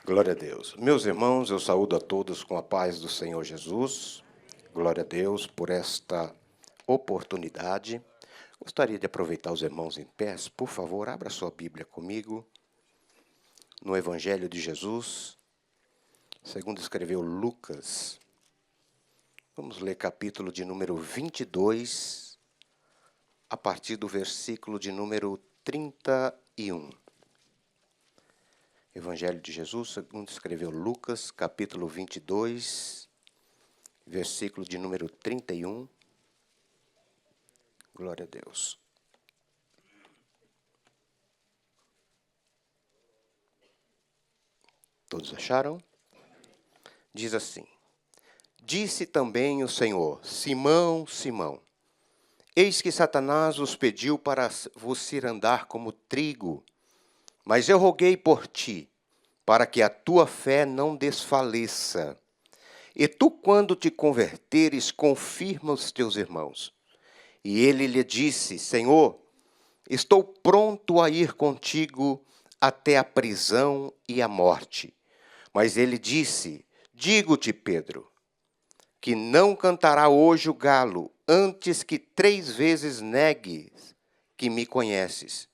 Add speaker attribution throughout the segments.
Speaker 1: Glória a Deus. Meus irmãos, eu saúdo a todos com a paz do Senhor Jesus. Glória a Deus por esta oportunidade. Gostaria de aproveitar os irmãos em pé. Por favor, abra sua Bíblia comigo. No Evangelho de Jesus, segundo escreveu Lucas. Vamos ler capítulo de número 22, a partir do versículo de número 31. Evangelho de Jesus, segundo escreveu Lucas, capítulo 22, versículo de número 31. Glória a Deus. Todos acharam? Diz assim: Disse também o Senhor: Simão, Simão, eis que Satanás os pediu para vos cirandar como trigo, mas eu roguei por ti, para que a tua fé não desfaleça. E tu, quando te converteres, confirma os teus irmãos. E ele lhe disse: Senhor, estou pronto a ir contigo até a prisão e a morte. Mas ele disse: Digo-te, Pedro, que não cantará hoje o galo, antes que 3 vezes negues que me conheces.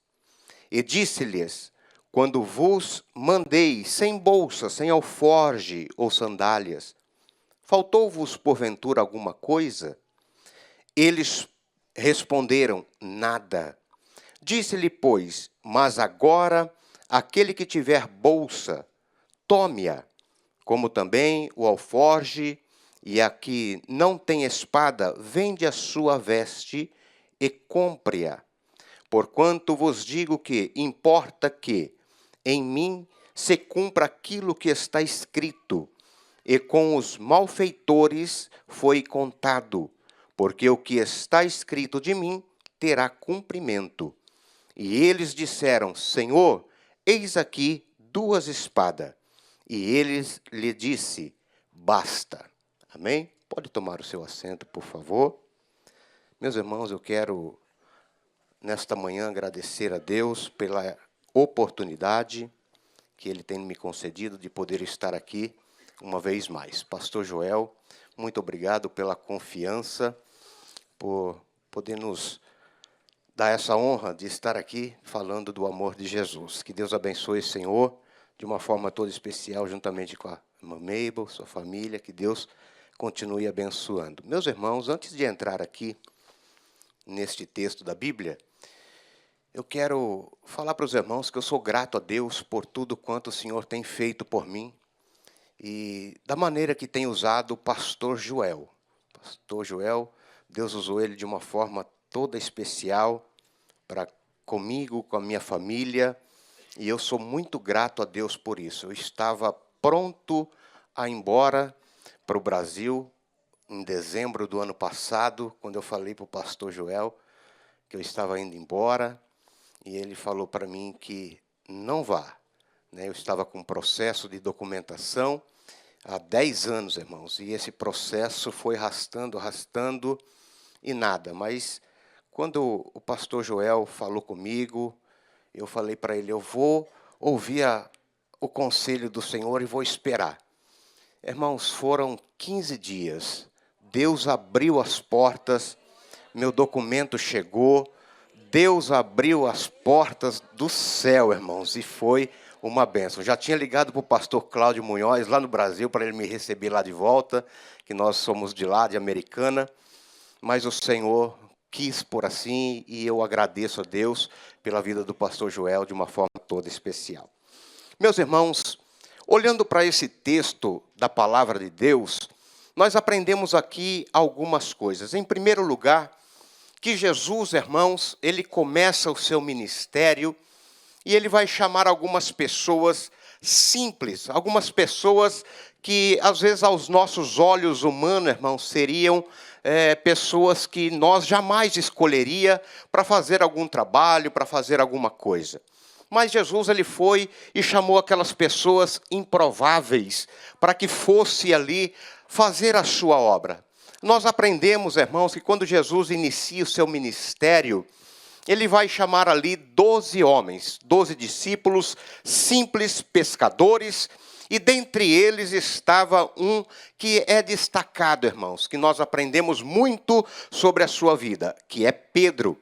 Speaker 1: E disse-lhes: Quando vos mandei sem bolsa, sem alforge ou sandálias, faltou-vos porventura alguma coisa? Eles responderam: Nada. Disse-lhe, pois: Mas agora aquele que tiver bolsa, tome-a, como também o alforge, e a que não tem espada, vende a sua veste e compre-a. Porquanto vos digo que importa que em mim se cumpra aquilo que está escrito, e com os malfeitores foi contado, porque o que está escrito de mim terá cumprimento. E eles disseram: Senhor, eis aqui 2 espadas. E ele lhe disse: Basta. Amém? Pode tomar o seu assento, por favor. Meus irmãos, eu quero, nesta manhã, agradecer a Deus pela oportunidade que Ele tem me concedido de poder estar aqui uma vez mais. Pastor Joel, muito obrigado pela confiança, por poder nos dar essa honra de estar aqui falando do amor de Jesus. Que Deus abençoe, Senhor, de uma forma toda especial, juntamente com a irmã Mabel, sua família, que Deus continue abençoando. Meus irmãos, antes de entrar aqui neste texto da Bíblia, eu quero falar para os irmãos que eu sou grato a Deus por tudo quanto o Senhor tem feito por mim e da maneira que tem usado o pastor Joel. Pastor Joel, Deus usou ele de uma forma toda especial para comigo, com a minha família, e eu sou muito grato a Deus por isso. Eu estava pronto a ir embora para o Brasil em dezembro do ano passado, quando eu falei para o pastor Joel que eu estava indo embora, e ele falou para mim que não vá. Eu estava com um processo de documentação há 10 anos, irmãos, e esse processo foi arrastando, e nada. Mas quando o pastor Joel falou comigo, eu falei para ele: eu vou ouvir o conselho do Senhor e vou esperar. Irmãos, foram 15 dias. Deus abriu as portas, meu documento chegou. Deus abriu as portas do céu, irmãos, e foi uma bênção. Já tinha ligado para o pastor Cláudio Munhoz, lá no Brasil, para ele me receber lá de volta, que nós somos de lá, de Americana. Mas o Senhor quis por assim, e eu agradeço a Deus pela vida do pastor Joel de uma forma toda especial. Meus irmãos, olhando para esse texto da palavra de Deus, nós aprendemos aqui algumas coisas. Em primeiro lugar, que Jesus, irmãos, ele começa o seu ministério e ele vai chamar algumas pessoas simples, algumas pessoas que, às vezes, aos nossos olhos humanos, irmãos, seriam pessoas que nós jamais escolheria para fazer algum trabalho, para fazer alguma coisa. Mas Jesus, ele foi e chamou aquelas pessoas improváveis para que fosse ali fazer a sua obra. Nós aprendemos, irmãos, que quando Jesus inicia o seu ministério, ele vai chamar ali 12 homens, 12 discípulos, simples pescadores, E dentre eles estava um que é destacado, irmãos, que nós aprendemos muito sobre a sua vida, que é Pedro.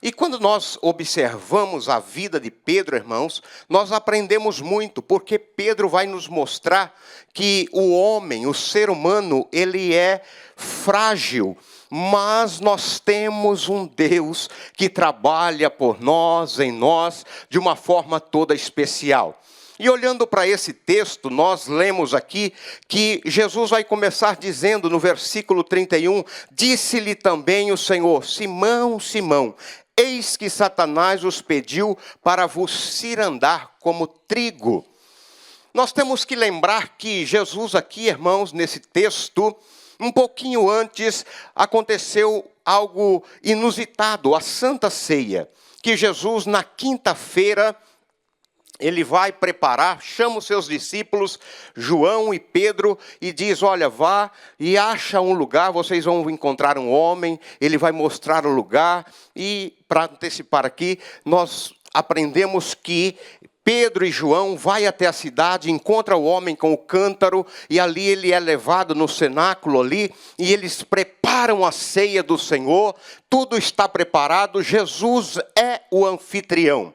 Speaker 1: E quando nós observamos a vida de Pedro, irmãos, nós aprendemos muito, porque Pedro vai nos mostrar que o homem, o ser humano, ele é frágil, mas nós temos um Deus que trabalha por nós, em nós, de uma forma toda especial. E olhando para esse texto, nós lemos aqui que Jesus vai começar dizendo no versículo 31, disse-lhe também o Senhor, Simão, Simão, eis que Satanás os pediu para vos cirandar como trigo. Nós temos que lembrar que Jesus aqui, irmãos, nesse texto, um pouquinho antes, aconteceu algo inusitado, a Santa Ceia, que Jesus, na quinta-feira, ele vai preparar, chama os seus discípulos, João e Pedro, e diz, olha, vá e acha um lugar, vocês vão encontrar um homem, ele vai mostrar o lugar, e para antecipar aqui, nós aprendemos que Pedro e João vai até a cidade, encontra o homem com o cântaro, e ali ele é levado no cenáculo ali, e eles preparam a ceia do Senhor, tudo está preparado, Jesus é o anfitrião.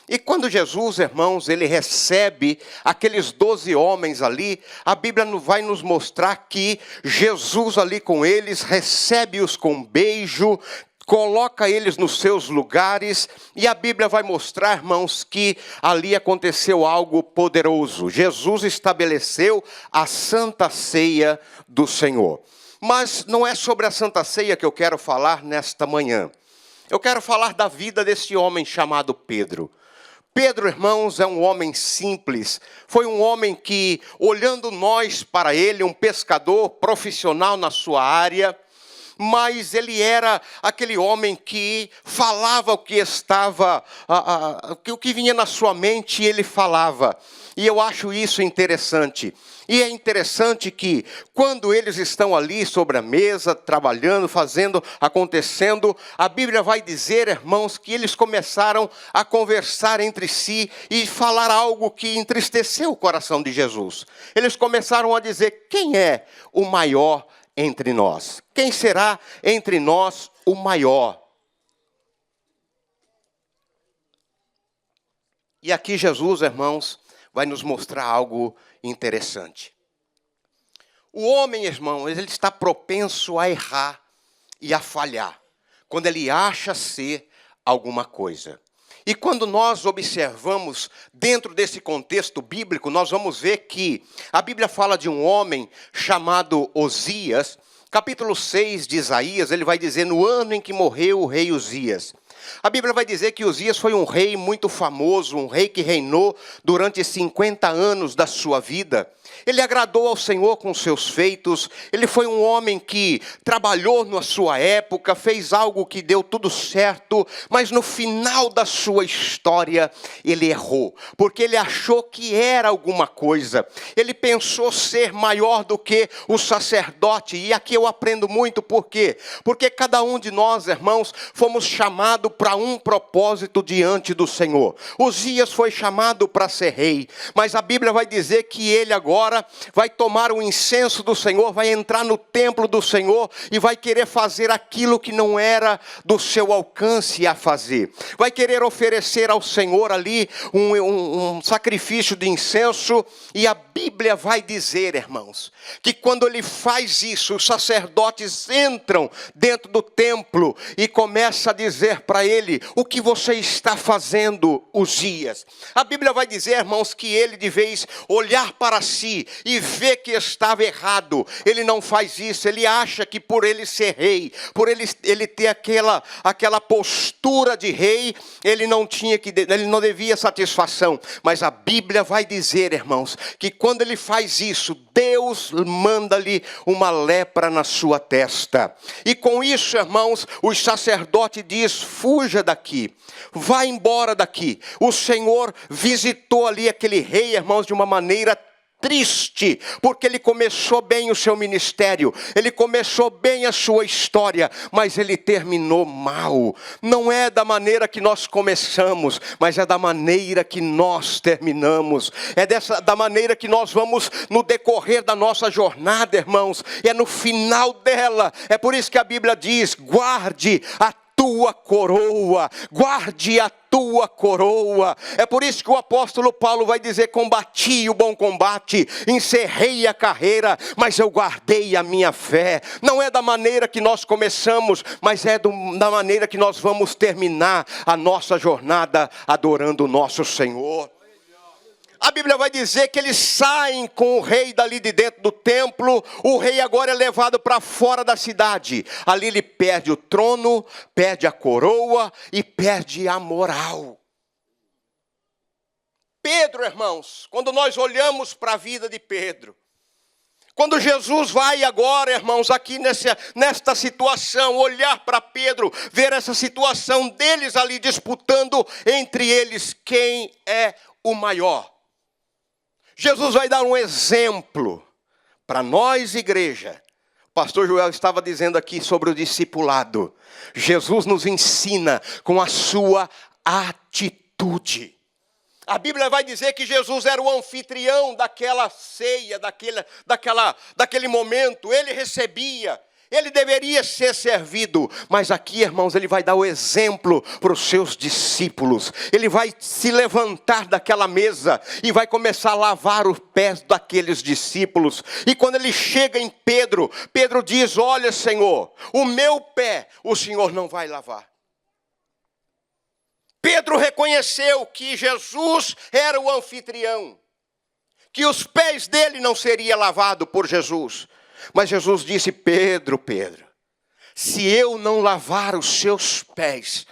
Speaker 1: E quando Jesus, irmãos, ele recebe aqueles 12 homens ali, a Bíblia vai nos mostrar que Jesus ali com eles, recebe-os com beijo, coloca eles nos seus lugares, e a Bíblia vai mostrar, irmãos, que ali aconteceu algo poderoso. Jesus estabeleceu a Santa Ceia do Senhor. Mas não é sobre a Santa Ceia que eu quero falar nesta manhã. Eu quero falar da vida desse homem chamado Pedro. Pedro, irmãos, é um homem simples, foi um homem que, olhando nós para ele, um pescador profissional na sua área, mas ele era aquele homem que falava o que estava, o que vinha na sua mente, ele falava. E eu acho isso interessante. E é interessante que, quando eles estão ali sobre a mesa, trabalhando, fazendo, acontecendo, a Bíblia vai dizer, irmãos, que eles começaram a conversar entre si e falar algo que entristeceu o coração de Jesus. Eles começaram a dizer, quem é o maior entre nós? Quem será entre nós o maior? E aqui Jesus, irmãos, vai nos mostrar algo interessante. O homem, irmão, ele está propenso a errar e a falhar, quando ele acha ser alguma coisa. E quando nós observamos dentro desse contexto bíblico, nós vamos ver que a Bíblia fala de um homem chamado Osias, capítulo 6 de Isaías, ele vai dizer, no ano em que morreu o rei Uzias. A Bíblia vai dizer que Uzias foi um rei muito famoso, um rei que reinou durante 50 anos da sua vida. Ele agradou ao Senhor com seus feitos, ele foi um homem que trabalhou na sua época, fez algo que deu tudo certo, mas no final da sua história ele errou, porque ele achou que era alguma coisa, ele pensou ser maior do que o sacerdote, e aqui eu aprendo muito, por quê? Porque cada um de nós, irmãos, fomos chamados para um propósito diante do Senhor. Uzias foi chamado para ser rei, mas a Bíblia vai dizer que ele agora vai tomar o incenso do Senhor, vai entrar no templo do Senhor e vai querer fazer aquilo que não era do seu alcance a fazer. Vai querer oferecer ao Senhor ali um sacrifício de incenso, e a Bíblia vai dizer, irmãos, que quando ele faz isso, os sacerdotes entram dentro do templo e começam a dizer para ele, o que você está fazendo, Uzias? A Bíblia vai dizer, irmãos, que ele de vez olhar para si e ver que estava errado, ele não faz isso, ele acha que por ele ser rei, por ele ter aquela postura de rei, ele não devia satisfação, mas a Bíblia vai dizer, irmãos, que quando ele faz isso, Deus manda-lhe uma lepra na sua testa, e com isso, irmãos, o sacerdote diz, fuja daqui, vá embora daqui. O Senhor visitou ali aquele rei, irmãos, de uma maneira triste, porque ele começou bem o seu ministério, ele começou bem a sua história, mas ele terminou mal. Não é da maneira que nós começamos, mas é da maneira que nós terminamos. É da maneira que nós vamos no decorrer da nossa jornada, irmãos. É no final dela. É por isso que a Bíblia diz: guarde a tua coroa, guarde a tua coroa. É por isso que o apóstolo Paulo vai dizer: combati o bom combate, encerrei a carreira, mas eu guardei a minha fé. Não é da maneira que nós começamos, mas é da maneira que nós vamos terminar a nossa jornada adorando o nosso Senhor. A Bíblia vai dizer que eles saem com o rei dali de dentro do templo. O rei agora é levado para fora da cidade. Ali ele perde o trono, perde a coroa e perde a moral. Pedro, irmãos, quando nós olhamos para a vida de Pedro, quando Jesus vai agora, irmãos, aqui nesta situação, olhar para Pedro, ver essa situação deles ali disputando entre eles quem é o maior. Jesus vai dar um exemplo para nós, igreja. O pastor Joel estava dizendo aqui sobre o discipulado. Jesus nos ensina com a sua atitude. A Bíblia vai dizer que Jesus era o anfitrião daquela ceia, daquele momento. Ele recebia, ele deveria ser servido. Mas aqui, irmãos, ele vai dar o exemplo para os seus discípulos. Ele vai se levantar daquela mesa e vai começar a lavar os pés daqueles discípulos. E quando ele chega em Pedro, Pedro diz: olha, Senhor, o meu pé o Senhor não vai lavar. Pedro reconheceu que Jesus era o anfitrião, que os pés dele não seriam lavados por Jesus. Mas Jesus disse: Pedro, se eu não lavar os seus pés,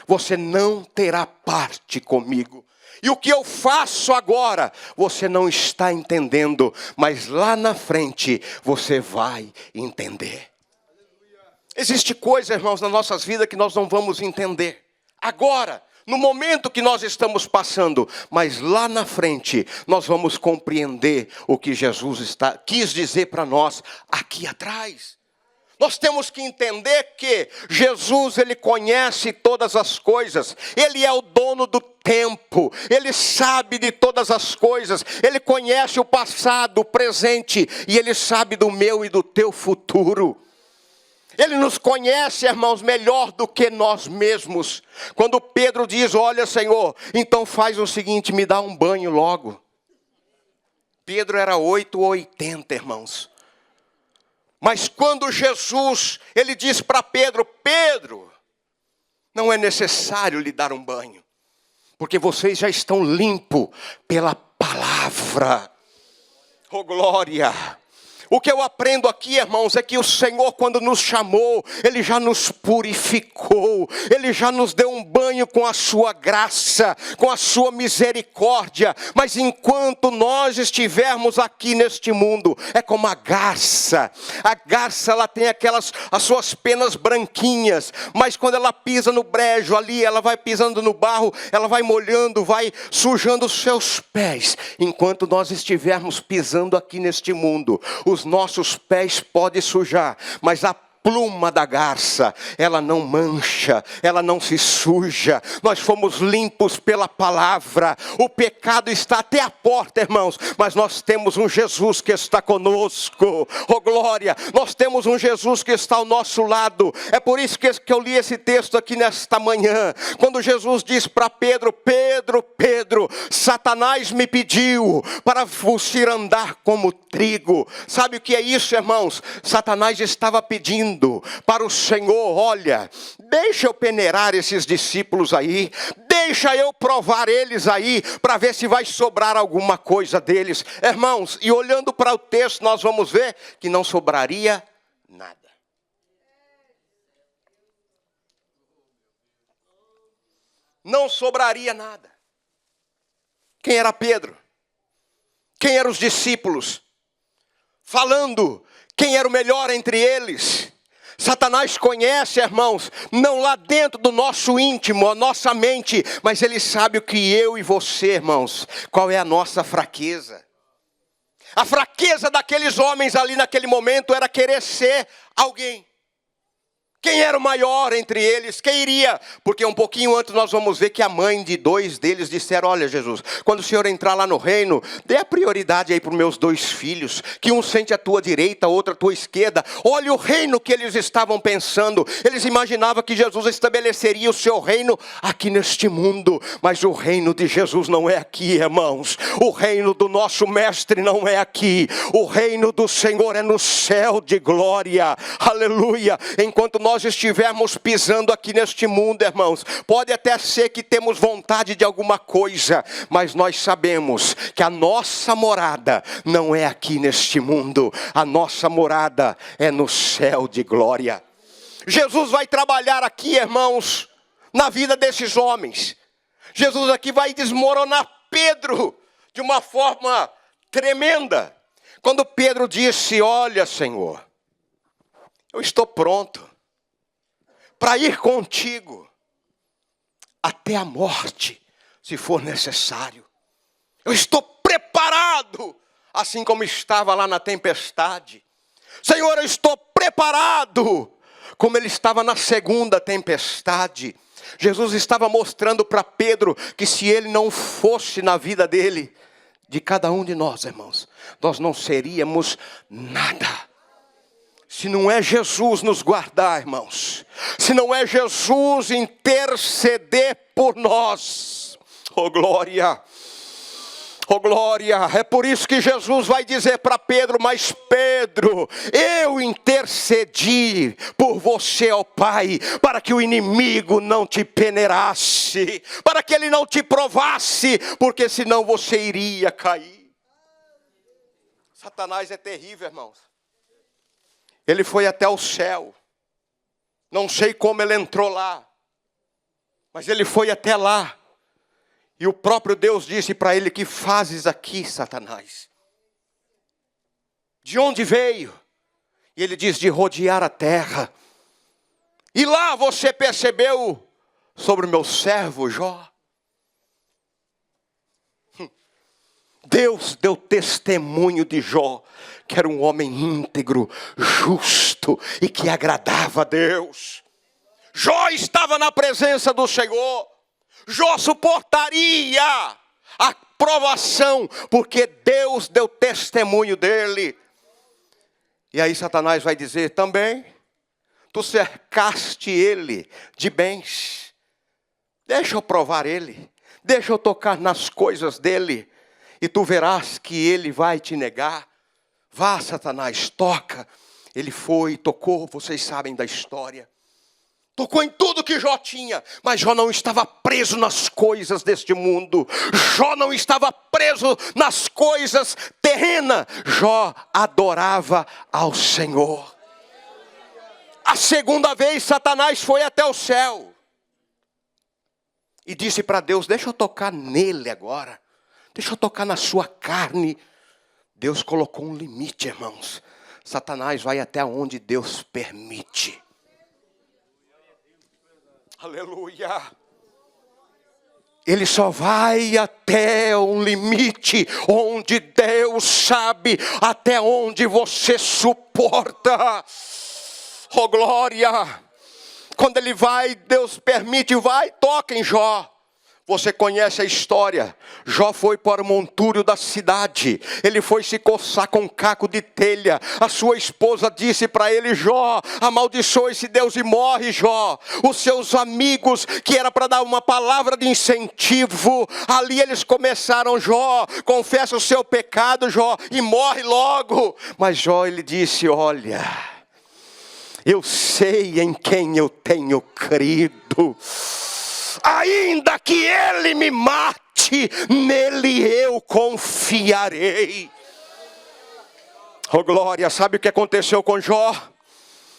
Speaker 1: você não terá parte comigo. E o que eu faço agora, você não está entendendo, mas lá na frente você vai entender. Existe coisa, irmãos, nas nossas vidas que nós não vamos entender agora, no momento que nós estamos passando, mas lá na frente nós vamos compreender o que Jesus quis dizer para nós aqui atrás. Nós temos que entender que Jesus, ele conhece todas as coisas, ele é o dono do tempo, ele sabe de todas as coisas, ele conhece o passado, o presente, e ele sabe do meu e do teu futuro. Ele nos conhece, irmãos, melhor do que nós mesmos. Quando Pedro diz: olha, Senhor, então faz o seguinte, me dá um banho logo. Pedro era 8 ou 80, irmãos. Mas quando Jesus, ele diz para Pedro: Pedro, não é necessário lhe dar um banho, porque vocês já estão limpos pela palavra. Oh, glória! O que eu aprendo aqui, irmãos, é que o Senhor, quando nos chamou, ele já nos purificou, ele já nos deu um banho com a sua graça, com a sua misericórdia. Mas enquanto nós estivermos aqui neste mundo, é como a garça. A garça, ela tem as suas penas branquinhas, mas quando ela pisa no brejo ali, ela vai pisando no barro, ela vai molhando, vai sujando os seus pés. Enquanto nós estivermos pisando aqui neste mundo, os nossos pés podem sujar, mas a pluma da garça, ela não mancha, ela não se suja. Nós fomos limpos pela palavra. O pecado está até a porta, irmãos, mas nós temos um Jesus que está conosco. Oh, glória! Nós temos um Jesus que está ao nosso lado. É por isso que eu li esse texto aqui nesta manhã, quando Jesus diz para Pedro: Pedro, Satanás me pediu para você andar como trigo. Sabe o que é isso, irmãos? Satanás estava pedindo para o Senhor: olha, deixa eu peneirar esses discípulos aí, deixa eu provar eles aí, para ver se vai sobrar alguma coisa deles. Irmãos, e olhando para o texto, nós vamos ver que não sobraria nada. Não sobraria nada. Quem era Pedro? Quem eram os discípulos? Falando quem era o melhor entre eles. Satanás conhece, irmãos, não lá dentro do nosso íntimo, a nossa mente, mas ele sabe o que eu e você, irmãos, qual é a nossa fraqueza. A fraqueza daqueles homens ali naquele momento era querer ser alguém. Quem era o maior entre eles? Quem iria? Porque um pouquinho antes nós vamos ver que a mãe de 2 deles disseram: olha, Jesus, quando o Senhor entrar lá no reino, dê a prioridade aí para os meus 2 filhos, que um sente à tua direita, outro à tua esquerda. Olha o reino que eles estavam pensando. Eles imaginavam que Jesus estabeleceria o seu reino aqui neste mundo, mas o reino de Jesus não é aqui, irmãos. O reino do nosso mestre não é aqui. O reino do Senhor é no céu de glória. Aleluia. Enquanto nós estivermos pisando aqui neste mundo, irmãos, pode até ser que temos vontade de alguma coisa, mas nós sabemos que a nossa morada não é aqui neste mundo. A nossa morada é no céu de glória. Jesus vai trabalhar aqui, irmãos, na vida desses homens. Jesus aqui vai desmoronar Pedro de uma forma tremenda. Quando Pedro disse: olha, Senhor, eu estou pronto para ir contigo até a morte, se for necessário. Eu estou preparado, assim como estava lá na tempestade. Senhor, eu estou preparado, como ele estava na segunda tempestade. Jesus estava mostrando para Pedro que se ele não fosse na vida dele, de cada um de nós, irmãos, nós não seríamos nada. Se não é Jesus nos guardar, irmãos, se não é Jesus interceder por nós, oh glória, oh glória. É por isso que Jesus vai dizer para Pedro: mas Pedro, eu intercedi por você ao Pai, para que o inimigo não te peneirasse, para que ele não te provasse, porque senão você iria cair. Satanás é terrível, irmãos. Ele foi até o céu. Não sei como ele entrou lá, mas ele foi até lá. E o próprio Deus disse para ele: que fazes aqui, Satanás? De onde veio? E ele diz: de rodear a terra. E lá você percebeu sobre o meu servo Jó? Deus deu testemunho de Jó, que era um homem íntegro, justo e que agradava a Deus. Jó estava na presença do Senhor. Jó suportaria a provação, porque Deus deu testemunho dele. E aí Satanás vai dizer também: tu cercaste ele de bens. Deixa eu provar ele, deixa eu tocar nas coisas dele, e tu verás que ele vai te negar. Vá, Satanás, toca. Ele foi, tocou, vocês sabem da história. Tocou em tudo que Jó tinha, mas Jó não estava preso nas coisas deste mundo. Jó não estava preso nas coisas terrenas. Jó adorava ao Senhor. A segunda vez Satanás foi até o céu e disse para Deus: deixa eu tocar nele agora. Deixa eu tocar na sua carne. Deus colocou um limite, irmãos. Satanás vai até onde Deus permite. Aleluia. Ele só vai até um limite onde Deus sabe até onde você suporta. Oh glória. Quando ele vai, Deus permite, vai, toca em Jó. Você conhece a história. Jó foi para o montúrio da cidade. Ele foi se coçar com um caco de telha. A sua esposa disse para ele: Jó, amaldiçoa esse Deus e morre, Jó. Os seus amigos, que era para dar uma palavra de incentivo, ali eles começaram: Jó, confessa o seu pecado, Jó, e morre logo. Mas Jó, ele disse: olha, eu sei em quem eu tenho crido. Ainda que ele me mate, nele eu confiarei. Oh glória, sabe o que aconteceu com Jó?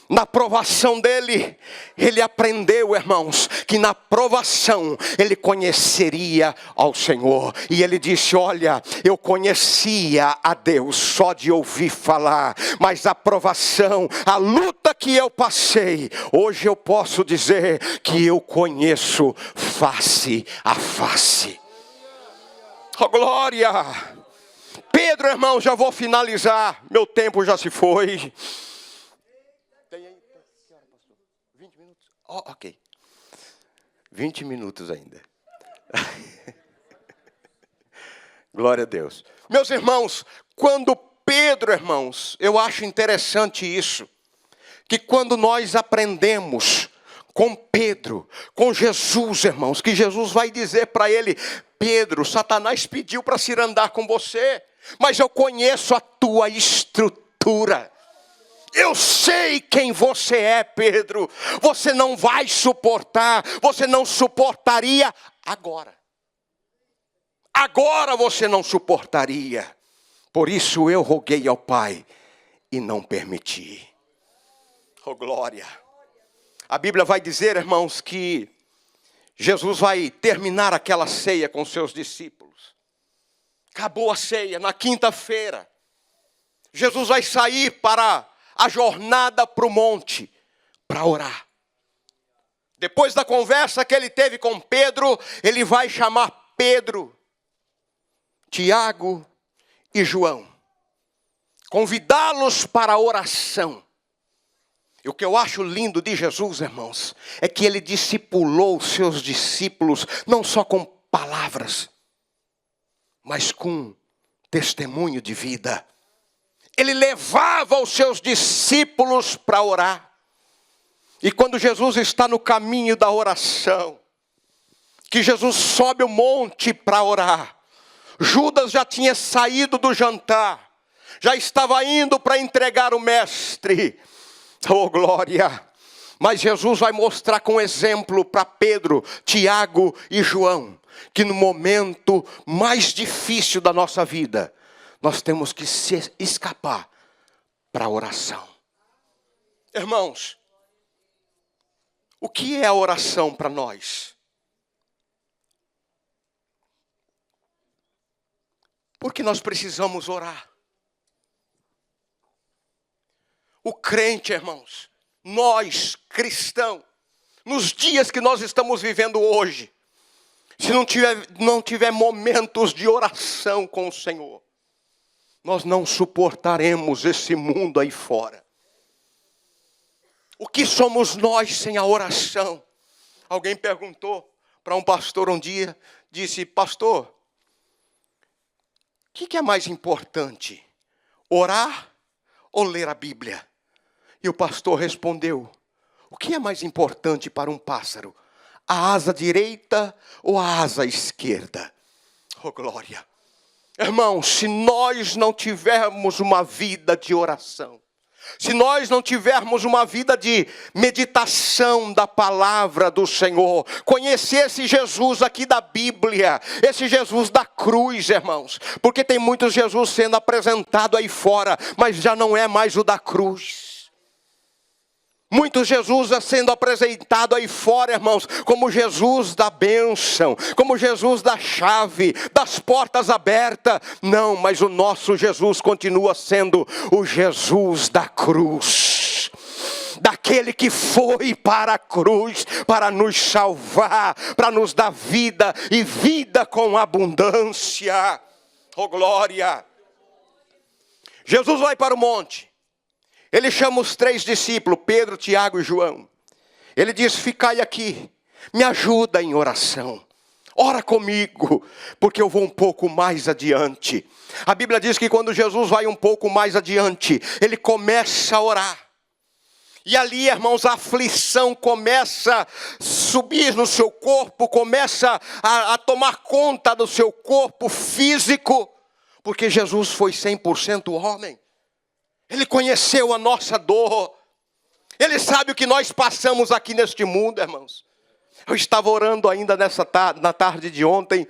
Speaker 1: Na provação dele, ele aprendeu, irmãos, que na provação ele conheceria ao Senhor. E ele disse: olha, eu conhecia a Deus só de ouvir falar, mas a provação, a luta que eu passei, hoje eu posso dizer que eu conheço face a face. Oh glória! Pedro, irmão, já vou finalizar. Meu tempo já se foi. Tem aí, que hora, pastor? 20 minutos? Oh, ok. 20 minutos ainda. Glória a Deus. Meus irmãos, quando Pedro, irmãos, eu acho interessante isso, que quando nós aprendemos com Pedro, com Jesus, irmãos, que Jesus vai dizer para ele: Pedro, Satanás pediu para se andar com você, mas eu conheço a tua estrutura. Eu sei quem você é, Pedro. Você não vai suportar, você não suportaria agora. Agora você não suportaria. Por isso eu roguei ao Pai e não permiti. Oh, glória. A Bíblia vai dizer, irmãos, que Jesus vai terminar aquela ceia com seus discípulos. Acabou a ceia na quinta-feira. Jesus vai sair para a jornada para o monte, para orar. Depois da conversa que ele teve com Pedro, ele vai chamar Pedro, Tiago e João, convidá-los para a oração. E o que eu acho lindo de Jesus, irmãos, é que ele discipulou os seus discípulos, não só com palavras, mas com testemunho de vida. Ele levava os seus discípulos para orar. E quando Jesus está no caminho da oração, que Jesus sobe o monte para orar, Judas já tinha saído do jantar, já estava indo para entregar o mestre. Oh, glória! Mas Jesus vai mostrar com exemplo para Pedro, Tiago e João, que no momento mais difícil da nossa vida, nós temos que se escapar para a oração. Irmãos, o que é a oração para nós? Porque nós precisamos orar. O crente, irmãos, nós cristãos, nos dias que nós estamos vivendo hoje, se não tiver momentos de oração com o Senhor, nós não suportaremos esse mundo aí fora. O que somos nós sem a oração? Alguém perguntou para um pastor um dia, disse: pastor, o que é mais importante, orar ou ler a Bíblia? E o pastor respondeu: o que é mais importante para um pássaro, a asa direita ou a asa esquerda? Oh, glória! Irmãos, se nós não tivermos uma vida de oração, se nós não tivermos uma vida de meditação da palavra do Senhor, conhecer esse Jesus aqui da Bíblia, esse Jesus da cruz, irmãos, porque tem muitos Jesus sendo apresentado aí fora, mas já não é mais o da cruz. Muitos Jesus sendo apresentado aí fora, irmãos, como Jesus da bênção, como Jesus da chave, das portas abertas. Não, mas o nosso Jesus continua sendo o Jesus da cruz. Daquele que foi para a cruz, para nos salvar, para nos dar vida e vida com abundância. Oh, glória! Jesus vai para o monte. Ele chama os 3 discípulos, Pedro, Tiago e João. Ele diz: ficai aqui, me ajuda em oração. Ora comigo, porque eu vou um pouco mais adiante. A Bíblia diz que quando Jesus vai um pouco mais adiante, ele começa a orar. E ali, irmãos, a aflição começa a subir no seu corpo, começa a tomar conta do seu corpo físico, porque Jesus foi 100% homem. Ele conheceu a nossa dor. Ele sabe o que nós passamos aqui neste mundo, irmãos. Eu estava orando ainda na tarde de ontem,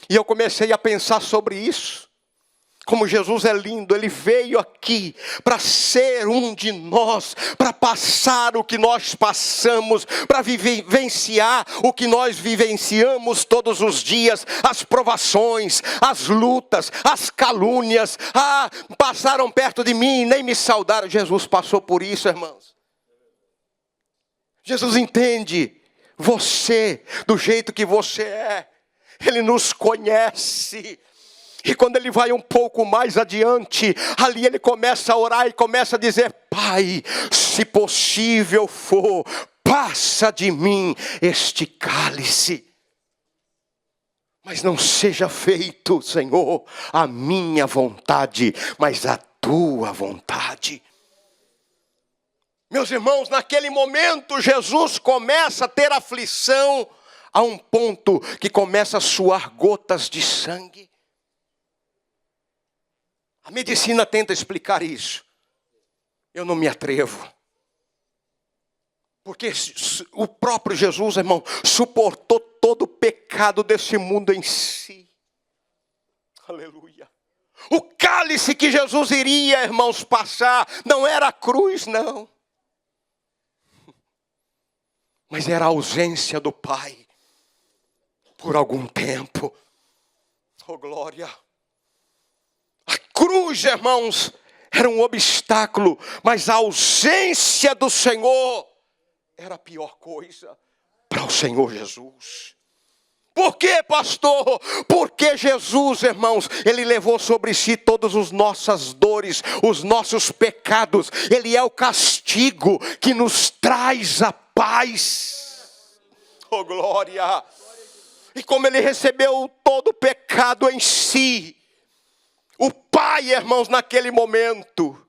Speaker 1: e eu comecei a pensar sobre isso. Como Jesus é lindo, ele veio aqui para ser um de nós, para passar o que nós passamos, para vivenciar o que nós vivenciamos todos os dias, as provações, as lutas, as calúnias. Passaram perto de mim e nem me saudaram. Jesus passou por isso, irmãos. Jesus entende você do jeito que você é. Ele nos conhece. E quando ele vai um pouco mais adiante, ali ele começa a orar e começa a dizer: Pai, se possível for, passa de mim este cálice. Mas não seja feito, Senhor, a minha vontade, mas a tua vontade. Meus irmãos, naquele momento Jesus começa a ter aflição a um ponto que começa a suar gotas de sangue. A medicina tenta explicar isso. Eu não me atrevo. Porque o próprio Jesus, irmão, suportou todo o pecado desse mundo em si. Aleluia. O cálice que Jesus iria, irmãos, passar, não era a cruz, não. Mas era a ausência do Pai. Por algum tempo. Oh, glória. A cruz, irmãos, era um obstáculo, mas a ausência do Senhor era a pior coisa para o Senhor Jesus. Por quê, pastor? Porque Jesus, irmãos, Ele levou sobre si todas as nossas dores, os nossos pecados. Ele é o castigo que nos traz a paz. Oh, glória! E como Ele recebeu todo o pecado em si, o Pai, irmãos, naquele momento,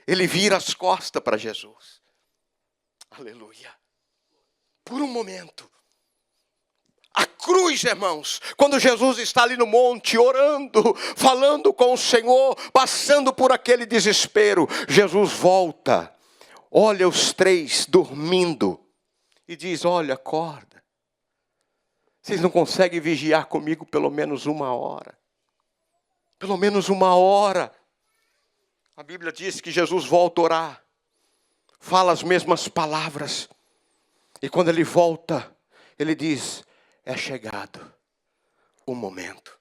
Speaker 1: Ele vira as costas para Jesus. Aleluia. Por um momento. A cruz, irmãos, quando Jesus está ali no monte, orando, falando com o Senhor, passando por aquele desespero, Jesus volta, olha os três dormindo e diz: olha, acorda. Vocês não conseguem vigiar comigo pelo menos 1 hora? Pelo menos 1 hora. A Bíblia diz que Jesus volta a orar, fala as mesmas palavras. E quando ele volta, ele diz: é chegado o momento.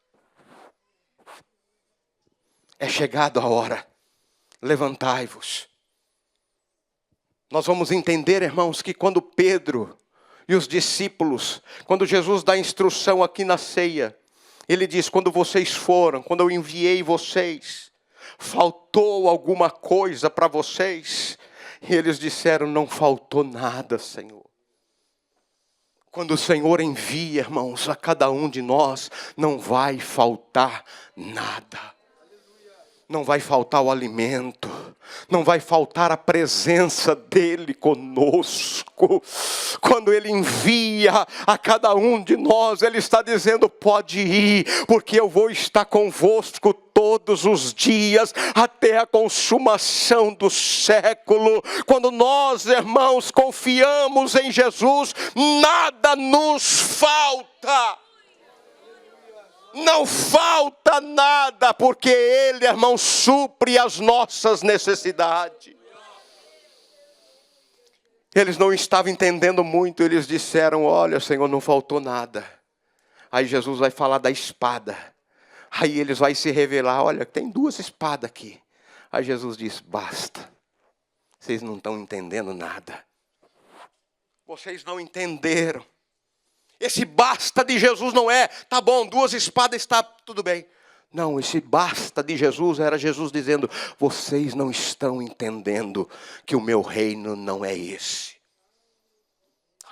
Speaker 1: É chegado a hora. Levantai-vos. Nós vamos entender, irmãos, que quando Pedro e os discípulos, quando Jesus dá instrução aqui na ceia, Ele diz: quando vocês foram, quando eu enviei vocês, faltou alguma coisa para vocês? E eles disseram: não faltou nada, Senhor. Quando o Senhor envia, irmãos, a cada um de nós, não vai faltar nada. Não vai faltar o alimento, não vai faltar a presença dEle conosco. Quando Ele envia a cada um de nós, Ele está dizendo: pode ir, porque eu vou estar convosco todos os dias, até a consumação do século. Quando nós, irmãos, confiamos em Jesus, nada nos falta. Não falta nada, porque Ele, irmão, supre as nossas necessidades. Eles não estavam entendendo muito, eles disseram: olha, Senhor, não faltou nada. Aí Jesus vai falar da espada. Aí eles vão se revelar: olha, tem 2 espadas aqui. Aí Jesus diz: basta. Vocês não estão entendendo nada. Vocês não entenderam. Esse basta de Jesus não é: tá bom, 2 espadas está tudo bem. Não, esse basta de Jesus era Jesus dizendo: vocês não estão entendendo que o meu reino não é esse.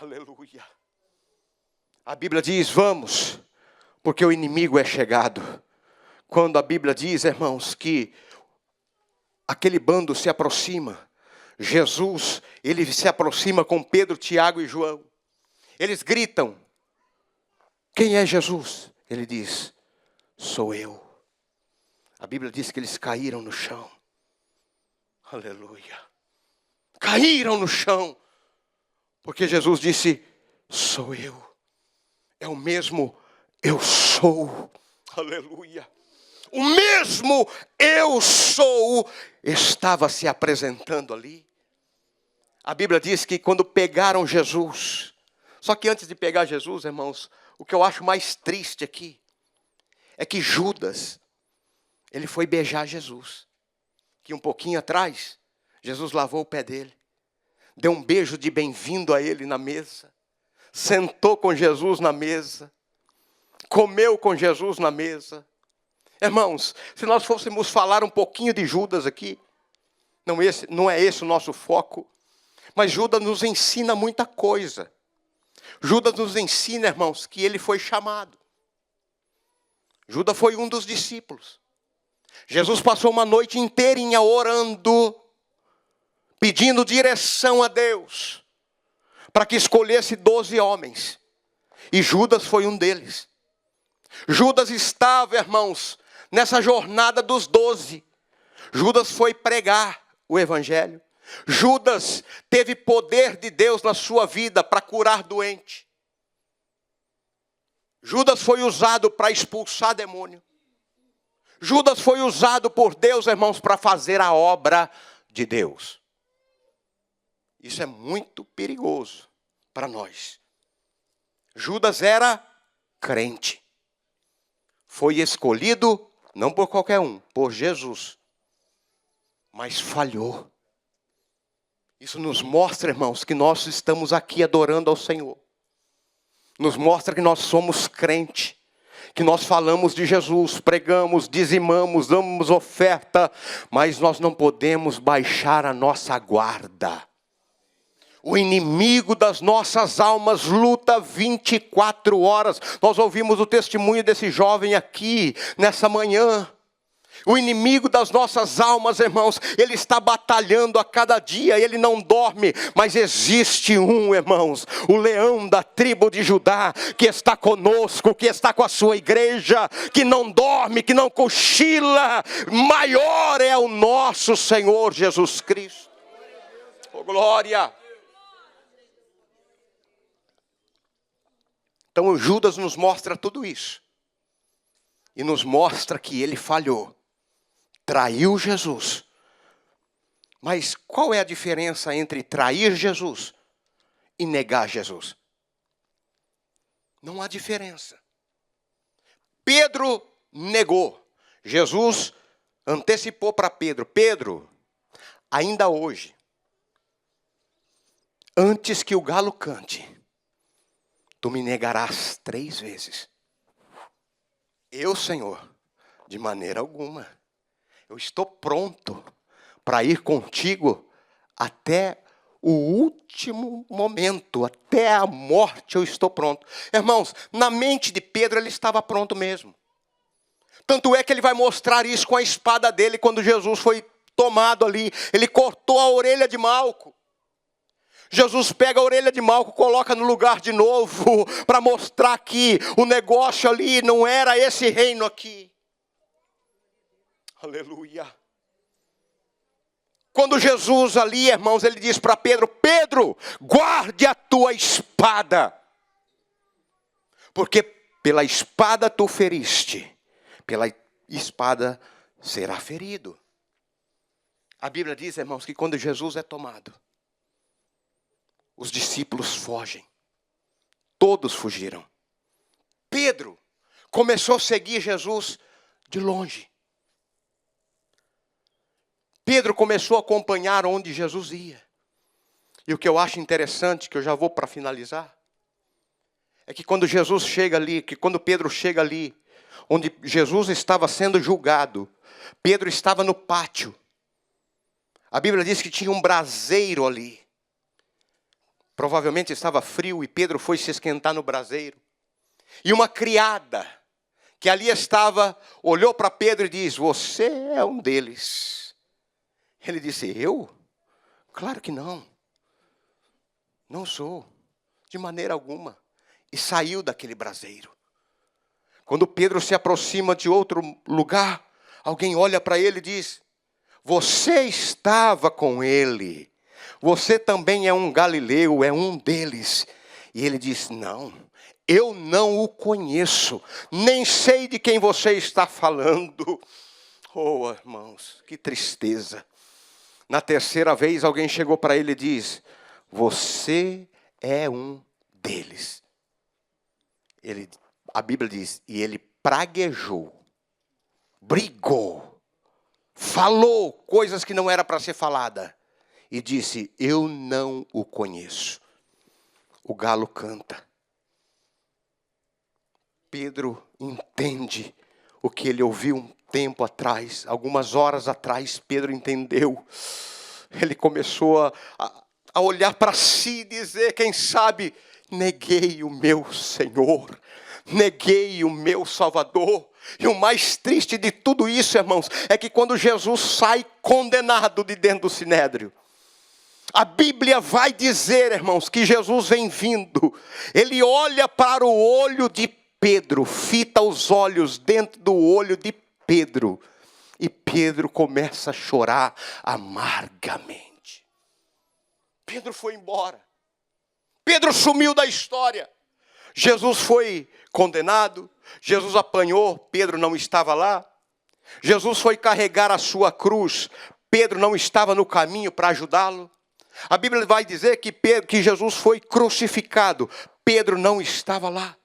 Speaker 1: Aleluia. A Bíblia diz: vamos, porque o inimigo é chegado. Quando a Bíblia diz, irmãos, que aquele bando se aproxima, Jesus, ele se aproxima com Pedro, Tiago e João. Eles gritam: quem é Jesus? Ele diz: sou eu. A Bíblia diz que eles caíram no chão. Aleluia. Caíram no chão. Porque Jesus disse: sou eu. É o mesmo eu sou. Aleluia. O mesmo eu sou estava se apresentando ali. A Bíblia diz que quando pegaram Jesus, só que antes de pegar Jesus, irmãos, o que eu acho mais triste aqui é que Judas, ele foi beijar Jesus. Que um pouquinho atrás, Jesus lavou o pé dele, deu um beijo de bem-vindo a ele na mesa, sentou com Jesus na mesa, comeu com Jesus na mesa. Irmãos, se nós fôssemos falar um pouquinho de Judas aqui, não é esse o nosso foco, mas Judas nos ensina muita coisa. Judas nos ensina, irmãos, que ele foi chamado. Judas foi um dos discípulos. Jesus passou uma noite inteirinha orando, pedindo direção a Deus, para que escolhesse 12 homens. E Judas foi um deles. Judas estava, irmãos, nessa jornada dos 12. Judas foi pregar o evangelho. Judas teve poder de Deus na sua vida para curar doente. Judas foi usado para expulsar demônio. Judas foi usado por Deus, irmãos, para fazer a obra de Deus. Isso é muito perigoso para nós. Judas era crente. Foi escolhido, não por qualquer um, por Jesus. Mas falhou. Isso nos mostra, irmãos, que nós estamos aqui adorando ao Senhor. Nos mostra que nós somos crente. Que nós falamos de Jesus, pregamos, dizimamos, damos oferta. Mas nós não podemos baixar a nossa guarda. O inimigo das nossas almas luta 24 horas. Nós ouvimos o testemunho desse jovem aqui, nessa manhã. O inimigo das nossas almas, irmãos, ele está batalhando a cada dia, ele não dorme. Mas existe um, irmãos, o leão da tribo de Judá, que está conosco, que está com a sua igreja, que não dorme, que não cochila. Maior é o nosso Senhor Jesus Cristo. Oh, glória! Então Judas nos mostra tudo isso. E nos mostra que ele falhou. Traiu Jesus. Mas qual é a diferença entre trair Jesus e negar Jesus? Não há diferença. Pedro negou. Jesus antecipou para Pedro. Pedro, ainda hoje, antes que o galo cante, tu me negarás 3 vezes. Eu, Senhor, de maneira alguma. Eu estou pronto para ir contigo até o último momento, até a morte eu estou pronto. Irmãos, na mente de Pedro ele estava pronto mesmo. Tanto é que ele vai mostrar isso com a espada dele quando Jesus foi tomado ali. Ele cortou a orelha de Malco. Jesus pega a orelha de Malco, coloca no lugar de novo, para mostrar que o negócio ali não era esse reino aqui. Aleluia. Quando Jesus ali, irmãos, ele diz para Pedro, Pedro, guarde a tua espada. Porque pela espada tu feriste, pela espada será ferido. A Bíblia diz, irmãos, que quando Jesus é tomado, os discípulos fogem. Todos fugiram. Pedro começou a seguir Jesus de longe. Pedro começou a acompanhar onde Jesus ia. E o que eu acho interessante, que eu já vou para finalizar, é que quando Jesus chega ali, que quando Pedro chega ali, onde Jesus estava sendo julgado, Pedro estava no pátio. A Bíblia diz que tinha um braseiro ali. Provavelmente estava frio e Pedro foi se esquentar no braseiro. E uma criada que ali estava, olhou para Pedro e disse, você é um deles. Ele disse, eu? Claro que não. Não sou, de maneira alguma. E saiu daquele braseiro. Quando Pedro se aproxima de outro lugar, alguém olha para ele e diz, você estava com ele. Você também é um galileu, é um deles. E ele diz, não, eu não o conheço, nem sei de quem você está falando. Oh, irmãos, que tristeza. Na terceira vez, alguém chegou para ele e diz, você é um deles. A Bíblia diz, e ele praguejou, brigou, falou coisas que não era para ser falada. E disse, eu não o conheço. O galo canta. Pedro entende o que ele ouviu um tempo atrás, algumas horas atrás, Pedro entendeu. Ele começou a olhar para si e dizer, quem sabe, neguei o meu Senhor, neguei o meu Salvador. E o mais triste de tudo isso, irmãos, é que quando Jesus sai condenado de dentro do sinédrio, a Bíblia vai dizer, irmãos, que Jesus vem vindo. Ele olha para o olho de Pedro, fita os olhos dentro do olho de Pedro. E Pedro começa a chorar amargamente. Pedro foi embora. Pedro sumiu da história. Jesus foi condenado. Jesus apanhou. Pedro não estava lá. Jesus foi carregar a sua cruz. Pedro não estava no caminho para ajudá-lo. A Bíblia vai dizer que Jesus foi crucificado. Pedro não estava lá.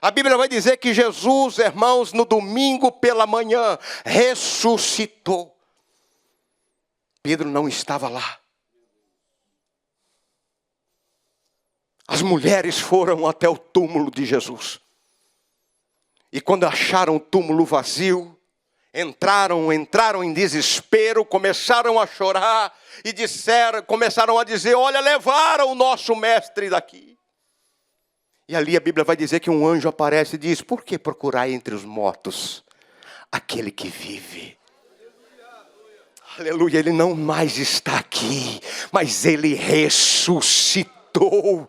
Speaker 1: A Bíblia vai dizer que Jesus, irmãos, no domingo pela manhã, ressuscitou. Pedro não estava lá. As mulheres foram até o túmulo de Jesus. E quando acharam o túmulo vazio, entraram em desespero, começaram a chorar e começaram a dizer, olha, levaram o nosso mestre daqui. E ali a Bíblia vai dizer que um anjo aparece e diz, por que procurar entre os mortos aquele que vive? Aleluia, ele não mais está aqui, mas ele ressuscitou.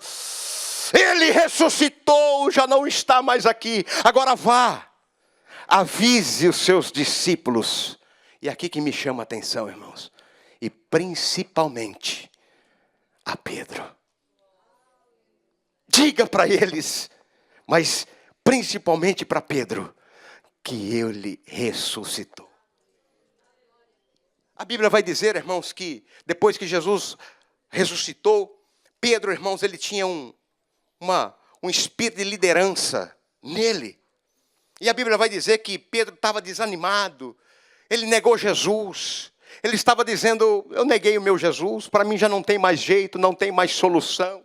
Speaker 1: Ele ressuscitou, já não está mais aqui. Agora vá, avise os seus discípulos. E aqui que me chama a atenção, irmãos. E principalmente a Pedro. Diga para eles, mas principalmente para Pedro, que ele ressuscitou. A Bíblia vai dizer, irmãos, que depois que Jesus ressuscitou, Pedro, irmãos, ele tinha um espírito de liderança nele. E a Bíblia vai dizer que Pedro estava desanimado, ele negou Jesus. Ele estava dizendo, eu neguei o meu Jesus, para mim já não tem mais jeito, não tem mais solução.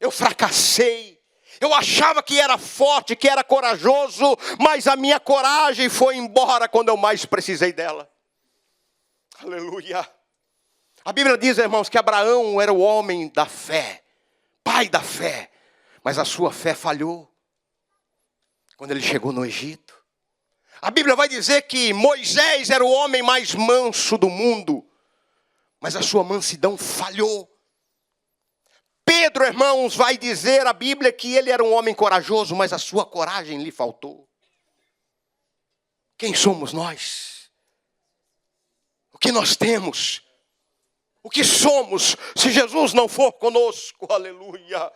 Speaker 1: Eu fracassei, eu achava que era forte, que era corajoso, mas a minha coragem foi embora quando eu mais precisei dela. Aleluia. A Bíblia diz, irmãos, que Abraão era o homem da fé, pai da fé, mas a sua fé falhou quando ele chegou no Egito. A Bíblia vai dizer que Moisés era o homem mais manso do mundo, mas a sua mansidão falhou. Pedro, irmãos, vai dizer a Bíblia que ele era um homem corajoso, mas a sua coragem lhe faltou. Quem somos nós? O que nós temos? O que somos se Jesus não for conosco? Aleluia.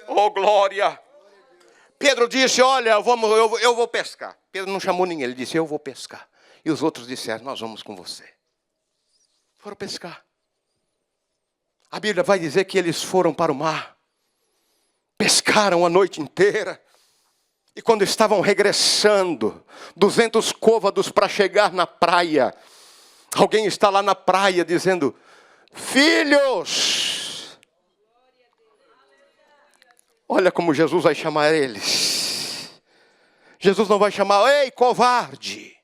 Speaker 1: Oh, glória. Pedro disse, olha, eu vou pescar. Pedro não chamou ninguém, ele disse, eu vou pescar. E os outros disseram, nós vamos com você. Foram pescar. A Bíblia vai dizer que eles foram para o mar. Pescaram a noite inteira. E quando estavam regressando, 200 côvados para chegar na praia, alguém está lá na praia dizendo, filhos. Olha como Jesus vai chamar eles. Jesus não vai chamar, ei, covarde.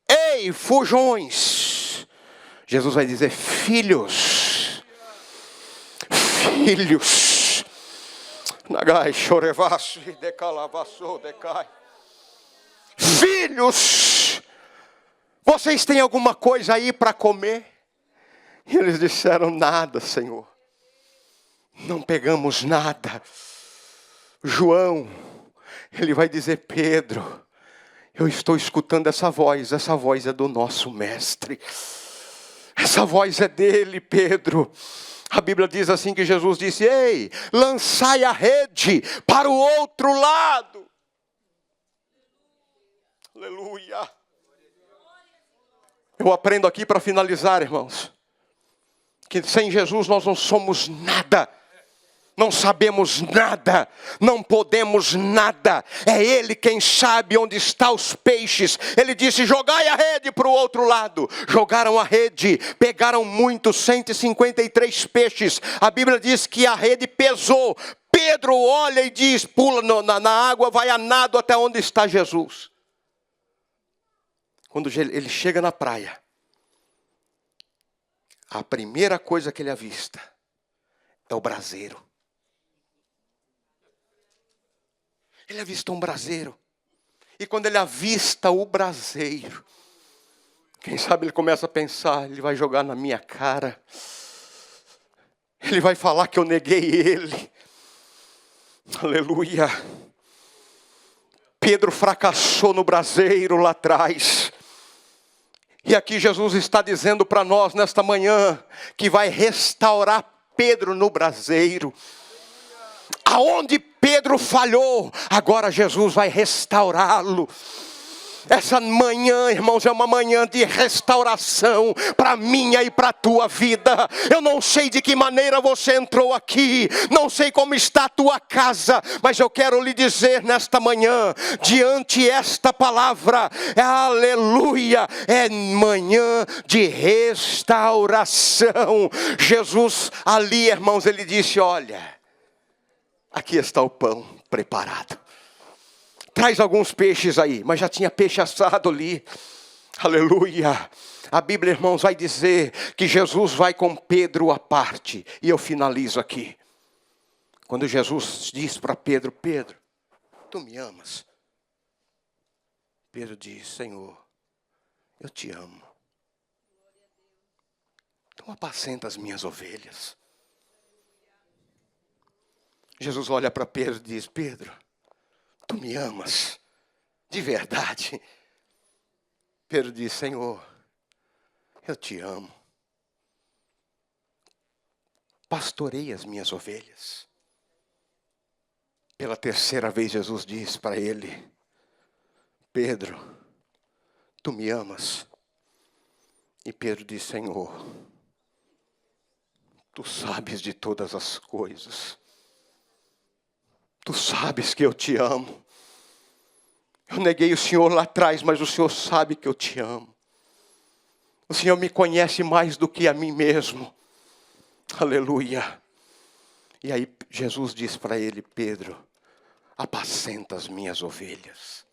Speaker 1: Ei, fujões. Jesus vai dizer, filhos. Filhos. Nagai, chorevasse, decalavassou, decai. Filhos. Vocês têm alguma coisa aí para comer? E eles disseram, nada, Senhor. Não pegamos nada. João, ele vai dizer, Pedro, eu estou escutando essa voz é do nosso mestre. Essa voz é dele, Pedro. A Bíblia diz assim que Jesus disse, ei, lançai a rede para o outro lado. Aleluia. Eu aprendo aqui para finalizar, irmãos, que sem Jesus nós não somos nada. Não sabemos nada, não podemos nada. É Ele quem sabe onde estão os peixes. Ele disse, jogai a rede para o outro lado. Jogaram a rede, pegaram muitos, 153 peixes. A Bíblia diz que a rede pesou Pedro olha e diz, pula na água, vai a nado até onde está Jesus. Quando ele chega na praia, a primeira coisa que ele avista é o braseiro. Ele avista um braseiro. E quando ele avista o braseiro, quem sabe ele começa a pensar, ele vai jogar na minha cara. Ele vai falar que eu neguei ele. Aleluia. Pedro fracassou no braseiro lá atrás. E aqui Jesus está dizendo para nós nesta manhã que vai restaurar Pedro no braseiro. Aonde Pedro falhou, agora Jesus vai restaurá-lo. Essa manhã, irmãos, é uma manhã de restauração para a minha e para a tua vida. Eu não sei de que maneira você entrou aqui, não sei como está a tua casa, mas eu quero lhe dizer nesta manhã, diante esta palavra, aleluia, é manhã de restauração. Jesus ali, irmãos, ele disse, olha, aqui está o pão preparado. Traz alguns peixes aí, mas já tinha peixe assado ali. Aleluia. A Bíblia, irmãos, vai dizer que Jesus vai com Pedro à parte. E eu finalizo aqui. Quando Jesus diz para Pedro, Pedro, tu me amas? Pedro diz, Senhor, eu te amo. Então apacenta as minhas ovelhas. Jesus olha para Pedro e diz, Pedro, tu me amas de verdade? Pedro diz, Senhor, eu te amo. Pastorei as minhas ovelhas. Pela terceira vez Jesus diz para ele, Pedro, tu me amas? E Pedro diz, Senhor, tu sabes de todas as coisas. Tu sabes que eu te amo. Eu neguei o Senhor lá atrás, mas o Senhor sabe que eu te amo. O Senhor me conhece mais do que a mim mesmo. Aleluia. E aí Jesus diz para ele, Pedro, apacenta as minhas ovelhas.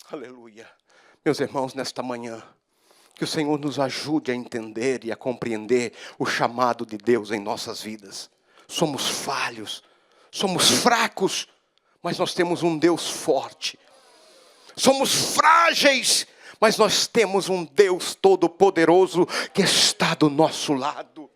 Speaker 1: Aleluia. Meus irmãos, nesta manhã, que o Senhor nos ajude a entender e a compreender o chamado de Deus em nossas vidas. Somos falhos. Somos fracos, mas nós temos um Deus forte. Somos frágeis, mas nós temos um Deus todo-poderoso que está do nosso lado.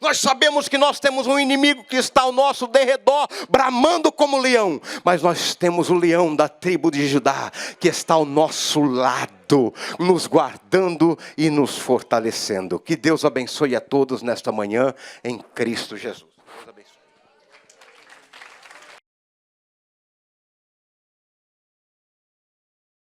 Speaker 1: Nós sabemos que nós temos um inimigo que está ao nosso derredor, bramando como leão. Mas nós temos o leão da tribo de Judá, que está ao nosso lado, nos guardando e nos fortalecendo. Que Deus abençoe a todos nesta manhã, em Cristo Jesus.